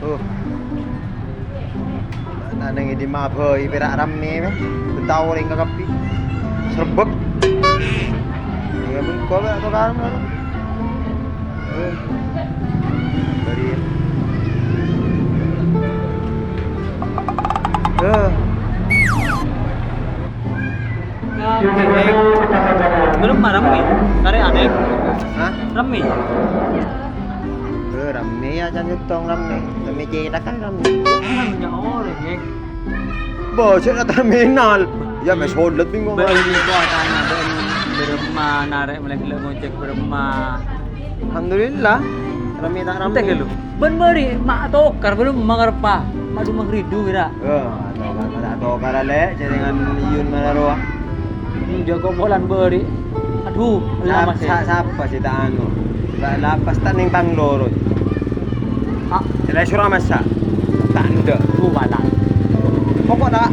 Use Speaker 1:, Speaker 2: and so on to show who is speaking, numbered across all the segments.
Speaker 1: Tuh. Nang di maboi perak rame meh. Betaw ring kapi. Serbek. Ya pun kau atau kan. Dari.
Speaker 2: Belum mah rame. Kare aneh.
Speaker 1: Hah?
Speaker 2: Rame.
Speaker 1: Rame ya jangan nyutong rame. Rame cila kan rame.
Speaker 2: Namanya orang, Geng.
Speaker 1: Bocor na terminal. Ya mes hodlet bingung.
Speaker 2: Beli ko atana ben berema narik melek ngojek berema.
Speaker 1: Alhamdulillah. Rame tak rame.
Speaker 2: Ente lu. Ben beri mak tokar belum mangarpa. Mak dumah ridu kira.
Speaker 1: Atau kalau le jaringan Yun Manaroa.
Speaker 2: Jago bolan beri. Aduh, lama sih.
Speaker 1: Siapa sih tak anu? Lapas tak neng tang loro.
Speaker 2: Ah,
Speaker 1: Jelai surah masa. Tak ada.
Speaker 2: balang.
Speaker 1: Pokok tak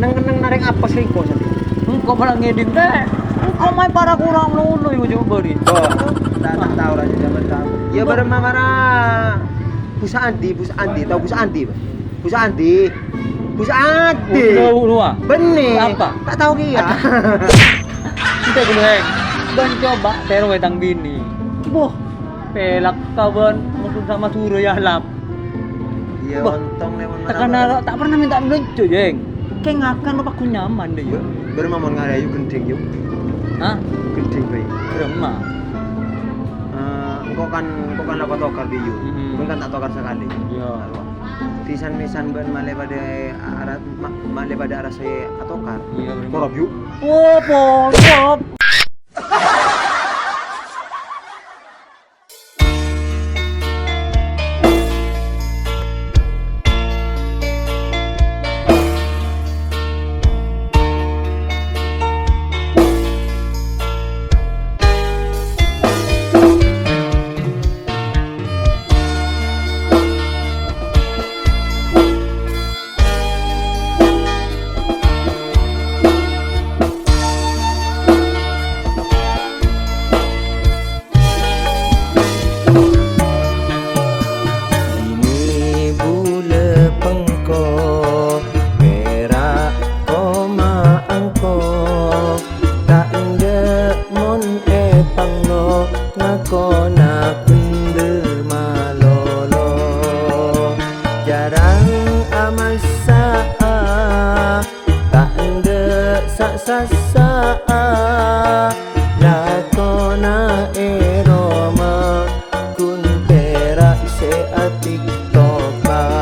Speaker 1: neng naring apa sih kau tadi?
Speaker 2: Engkau malah ngeding deh. Engkau main para kurang lulu ibu coba beri.
Speaker 1: Oh, tak tahu lah zaman tahu. Ya berema mana? Busa Andi, tahu Busa Andi? Busa Andi.
Speaker 2: Tahu dua.
Speaker 1: Benih.
Speaker 2: Apa?
Speaker 1: Tak tahu kia.
Speaker 2: Kita dulu heng. Ben coba terus wetang bini. Boh, pelak kawan mungkin sama suro ya lap.
Speaker 1: Iya,
Speaker 2: Bah,
Speaker 1: untung lewat
Speaker 2: tak pernah minta melucu, Jeng. Kayak ngakan lo aku nyaman deh, yuk.
Speaker 1: Berema mau ngadayu genting yuk.
Speaker 2: Hah?
Speaker 1: Genting bayi.
Speaker 2: Berema.
Speaker 1: Engkau kan apa tokar biyu.
Speaker 2: Mm-mm.
Speaker 1: Engkau kan tak tokar sekali.
Speaker 2: Iya.
Speaker 1: Tisan ben male pada arah saya atokar.
Speaker 2: Iya, berema.
Speaker 1: Korop yuk.
Speaker 2: Oh, pop.
Speaker 1: Ini bule pengko perak koma angko tak ndek mon pangno ngakona kunder malolo jarang amal saa tak ndek sa lakona eroma kun perak se atik toka